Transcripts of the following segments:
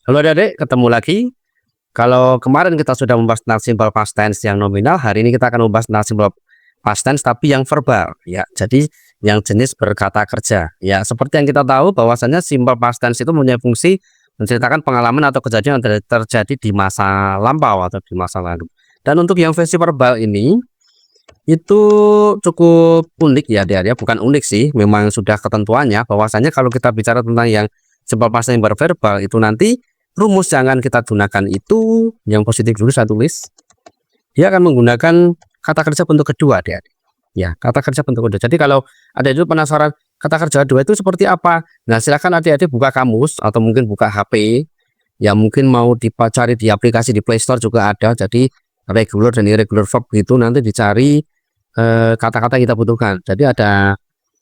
Halo adik-adik, ketemu lagi. Kalau kemarin kita sudah membahas tentang simple past tense yang nominal, hari ini kita akan membahas tentang simple past tense tapi yang verbal. Ya, jadi yang jenis berkata kerja. Ya, seperti yang kita tahu bahwasanya simple past tense itu mempunyai fungsi menceritakan pengalaman atau kejadian yang terjadi di masa lampau atau di masa lalu. Dan untuk yang versi verbal ini itu cukup unik ya, dia bukan unik sih, memang sudah ketentuannya bahwasanya kalau kita bicara tentang yang simple past tense yang verbal itu nanti rumus yang akan kita gunakan itu yang positif dulu saya tulis. Dia akan menggunakan kata kerja bentuk kedua, adik-adik. Ya, kata kerja bentuk kedua. Jadi kalau ada itu penasaran kata kerja kedua itu seperti apa? Nah, silakan adik-adik buka kamus atau mungkin buka HP. Ya, mungkin mau dicari di aplikasi di Play Store juga ada. Jadi regular dan irregular verb itu nanti dicari kata-kata yang kita butuhkan. Jadi ada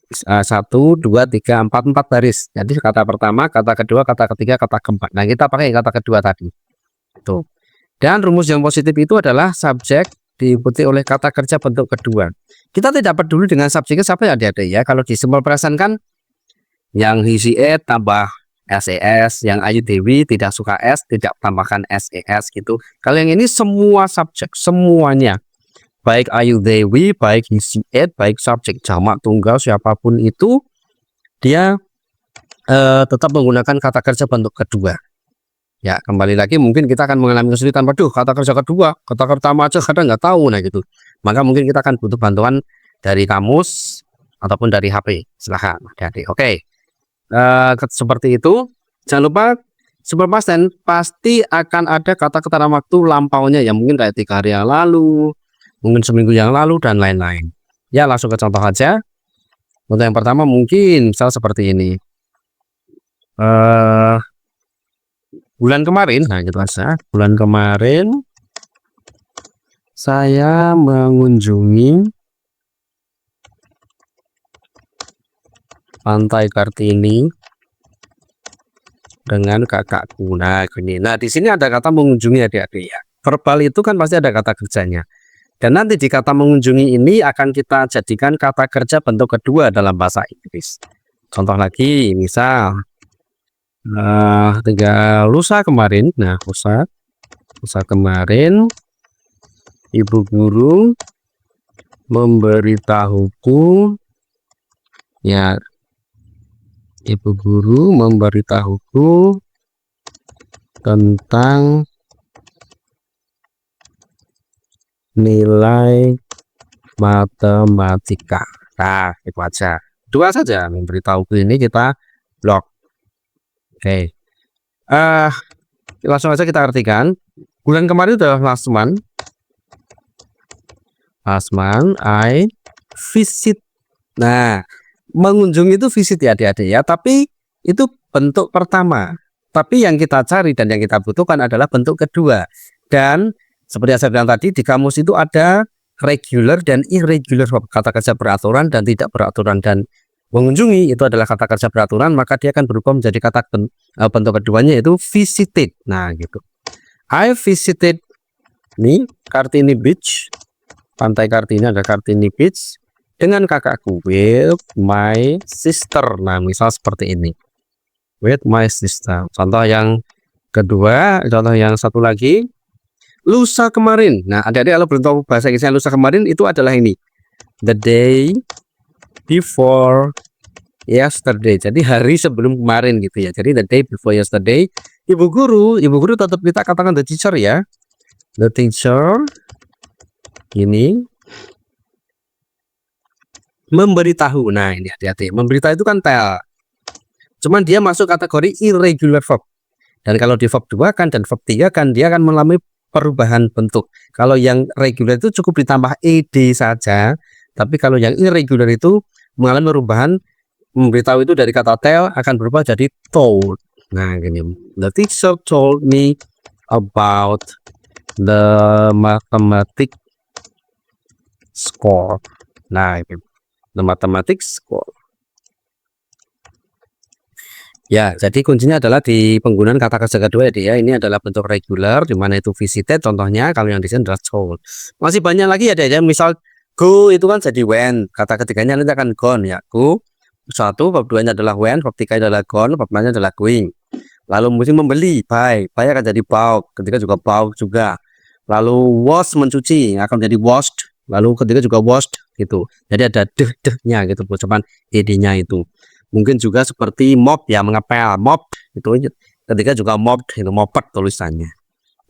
1, 2, 3, 4 baris. Jadi kata pertama, kata kedua, kata ketiga, kata keempat. Nah, kita pakai kata kedua tadi. Tuh. Dan rumus yang positif itu adalah subjek diikuti oleh kata kerja bentuk kedua. Kita tidak peduli dengan subjeknya siapa ya adik-adik ya. Kalau di simple present kan yang he, she, it tambah SES, yang Ayu Dewi tidak suka S, tidak tambahkan SES gitu. Kalau yang ini semua subjek, semuanya. Baik Ayu Dewi, baik he, she, it, baik subjek jamak tunggal siapapun itu dia tetap menggunakan kata kerja bentuk kedua. Ya, kembali lagi mungkin kita akan mengalami kesulitan. Waduh, kata kerja kedua, kata pertama aja kadang nggak tahu, nah gitu. Maka mungkin kita akan butuh bantuan dari kamus ataupun dari HP. Silahkan, adik-adik. Oke, seperti itu. Jangan lupa simple past tense pasti akan ada kata keterangan waktu lampaunya ya, mungkin kayak 3 hari yang lalu, mungkin seminggu yang lalu dan lain-lain. Ya, langsung ke contoh aja. Untuk yang pertama mungkin misal seperti ini. Bulan kemarin, nah gitu aja. Bulan kemarin saya mengunjungi Pantai Kartini dengan kakakku. Nah, gini. Nah, di sini ada kata mengunjungi adik-adik ya. Verbal itu kan pasti ada kata kerjanya. Dan nanti di kata mengunjungi ini akan kita jadikan kata kerja bentuk kedua dalam bahasa Inggris. Contoh lagi, misal lusa kemarin. Nah, lusa kemarin ibu guru memberitahuku ya, ibu guru memberitahuku tentang nilai matematika. Nah, itu aja. 2 saja memberitahuku ini kita blok. Oke. Langsung aja kita artikan. Bulan kemarin adalah last month. Last month I visit. Nah, mengunjungi itu visit ya adik-adik ya, tapi itu bentuk pertama. Tapi yang kita cari dan yang kita butuhkan adalah bentuk kedua. Dan seperti yang saya bilang tadi, di kamus itu ada regular dan irregular verb, kata kerja beraturan dan tidak beraturan. Dan mengunjungi itu adalah kata kerja beraturan, maka dia akan berubah menjadi kata bentuk keduanya yaitu visited. Nah, gitu. I visited nih Kartini Beach, Pantai Kartini, ada Kartini Beach dengan kakakku, with my sister. Nah, misal seperti ini, with my sister. Contoh yang kedua, contoh yang satu lagi, lusa kemarin. Nah, adik-adik kalau belum tahu bahasa Inggrisnya lusa kemarin itu adalah ini, the day before yesterday. Jadi hari sebelum kemarin gitu ya. Jadi the day before yesterday. Ibu guru tetap kita katakan the teacher ya. The teacher ini memberitahu. Nah, ini hati-hati. Memberitahu itu kan tell. Cuman dia masuk kategori irregular verb. Dan kalau di verb 2 kan dan verb 3 kan dia akan mengalami perubahan bentuk. Kalau yang regular itu cukup ditambah ed saja. Tapi kalau yang irregular itu mengalami perubahan, memberitahu itu dari kata tell akan berubah jadi told. Nah, gini. The teacher told me about the mathematics score. Nah, ini. The mathematics score. Ya, jadi kuncinya adalah di penggunaan kata kerja kedua ya. Ini adalah bentuk regular, di mana itu visited. Contohnya kalau yang di sini adalah told. Masih banyak lagi ya, misal go itu kan jadi when. Kata ketiganya nanti akan gone ya. Go 1, verb 2-nya adalah when, verb 3 adalah gone, verb 4-nya adalah going. Lalu musim membeli, buy akan jadi bought, ketika juga bought juga. Lalu wash, mencuci, akan jadi washed. Lalu ketika juga washed gitu. Jadi ada deh-dehnya gitu, ucapan ed-nya itu. Mungkin juga seperti mop ya, mengepel, mop itu ketika juga mopped itu, moped tulisannya.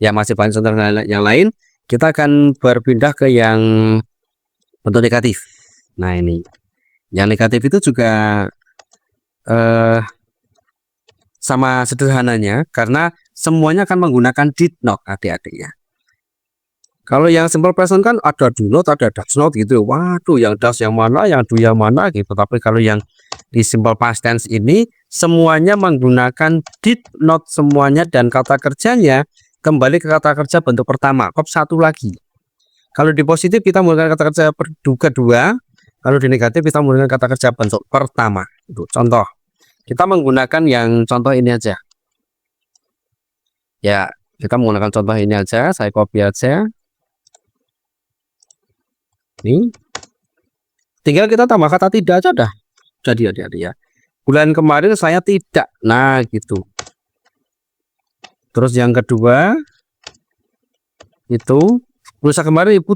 Ya masih banyak contoh yang lain. Kita akan berpindah ke yang bentuk negatif. Nah ini, yang negatif itu juga sama sederhananya karena semuanya akan menggunakan did not, adik-adik ya. Kalau yang simple present kan ada do not, ada does not gitu. Waduh, yang does yang mana, yang do yang mana gitu. Tapi kalau yang di simple past tense ini semuanya menggunakan did not semuanya, dan kata kerjanya kembali ke kata kerja bentuk pertama. Kop satu lagi. Kalau di positif kita menggunakan kata kerja kedua, kalau di negatif kita menggunakan kata kerja bentuk pertama. Itu contoh. Kita menggunakan yang contoh ini aja. Ya, kita menggunakan contoh ini aja. Saya copy aja. Ini. Tinggal kita tambah kata tidak aja dah. Jadi ya. Bulan kemarin saya tidak. Nah, gitu. Terus yang kedua itu lusa kemarin ibu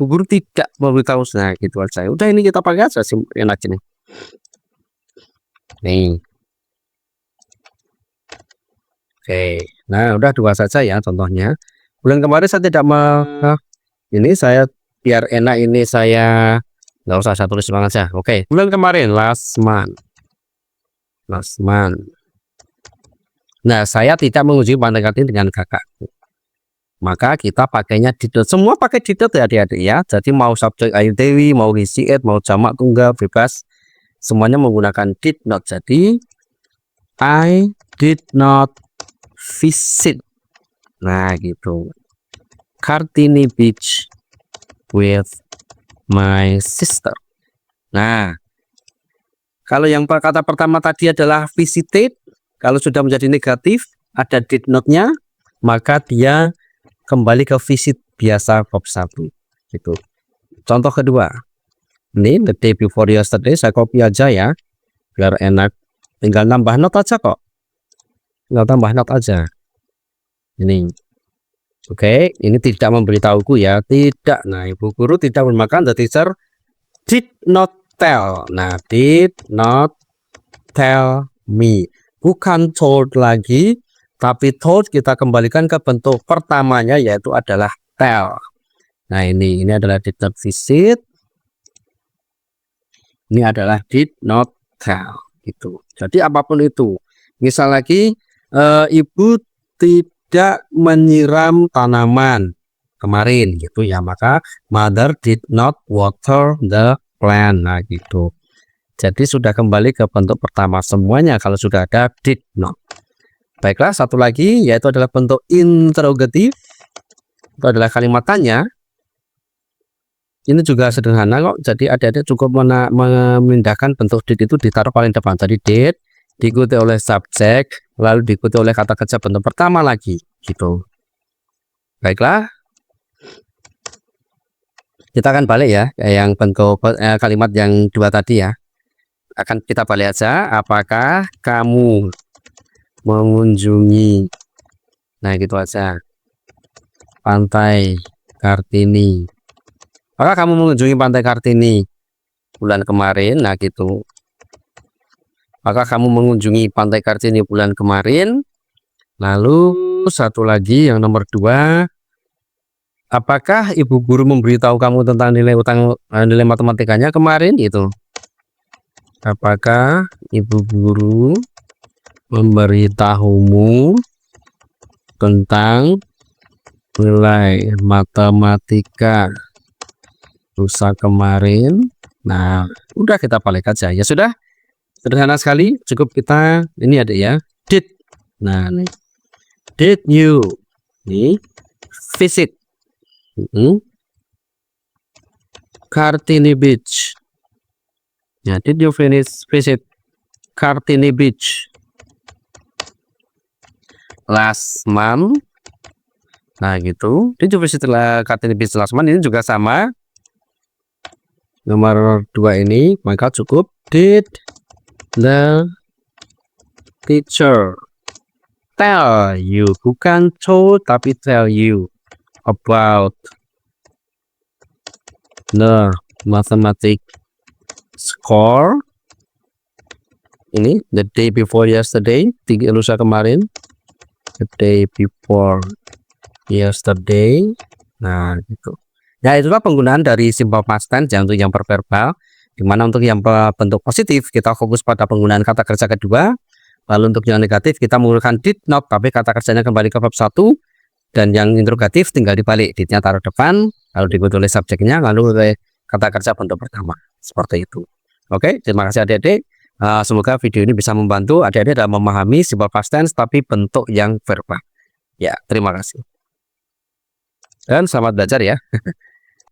guru tidak memberitahu. Nah, gitu aja. Udah, ini kita pakai aja enak ini. Nih. Oke, nah udah dua saja ya contohnya. Bulan kemarin saya tidak ini saya biar enak, ini saya nggak usah saya tulis banget aja. Oke, bulan kemarin last month. Nah, saya tidak mengunjungi Pantai Kartini dengan kakak. Maka kita pakainya did not. Semua pakai did not ya adik-adik ya. Jadi mau subjek ayu dewi, mau isi it, mau jamak tunggal, bebas. Semuanya menggunakan did not. Jadi I did not visit. Nah, gitu. Kartini Beach with my sister. Nah, kalau yang kata pertama tadi adalah visited, kalau sudah menjadi negatif, ada did not-nya, maka dia kembali ke visit biasa verb 1. Gitu. Contoh kedua. Ini the day before yesterday, saya copy aja ya, biar enak. Tinggal nambah not aja kok. Tinggal tambah not aja. Ini. Oke, ini tidak memberitahuku ya, tidak. Nah, ibu guru tidak memakan, the teacher did not tell. Nah, did not tell me. Bukan told lagi, tapi told kita kembalikan ke bentuk pertamanya, yaitu adalah tell. Nah, ini adalah did not visit. Ini adalah did not tell. Gitu. Jadi apapun itu. Misal lagi, ibu tidak menyiram tanaman kemarin gitu ya, maka mother did not water the plant. Nah, gitu. Jadi sudah kembali ke bentuk pertama semuanya kalau sudah ada did not. Baiklah, satu lagi yaitu adalah bentuk interrogatif. Itu adalah kalimat tanya. Ini juga sederhana kok. Jadi adik-adik cukup memindahkan bentuk did itu ditaruh paling depan. Jadi did diikuti oleh subjek, lalu diikuti oleh kata kerja bentuk pertama lagi gitu. Baiklah, kita akan balik ya yang bentuk kalimat yang dua tadi ya. Akan kita balik aja. Apakah kamu mengunjungi, nah gitu aja, Pantai Kartini? Apakah kamu mengunjungi Pantai Kartini bulan kemarin? Nah gitu. Apakah kamu mengunjungi Pantai Kartini bulan kemarin? Lalu satu lagi yang nomor 2, apakah ibu guru memberitahu kamu tentang nilai matematikanya kemarin? Itu. Apakah ibu guru memberitahumu tentang nilai matematika lusa kemarin? Nah, udah kita balik aja ya, sudah sederhana sekali, cukup kita ini ada ya, did. Nah, nih. Did you nih visit Kartini Beach? Ya, did you visit Kartini Beach last month? Nah, gitu. Did you visit Kartini Beach last month? Ini juga sama. Nomor 2 ini, maka cukup did the teacher tell you, bukan told tapi tell you about the mathematics score. Ini the day before yesterday, lusa kemarin, the day before yesterday. Nah, gitu. Ya, itulah penggunaan dari simple past tense yang untuk yang verbal. Dimana untuk yang bentuk positif kita fokus pada penggunaan kata kerja kedua. Lalu untuk yang negatif kita menggunakan did not, tapi kata kerjanya kembali ke verb 1. Dan yang interrogatif tinggal dibalik, didnya taruh depan, lalu diikuti oleh subjeknya, lalu oleh kata kerja bentuk pertama. Seperti itu. Oke, terima kasih adik-adik. Semoga video ini bisa membantu adik-adik dalam memahami simple past tense tapi bentuk yang verbal. Ya, terima kasih. Dan selamat belajar ya.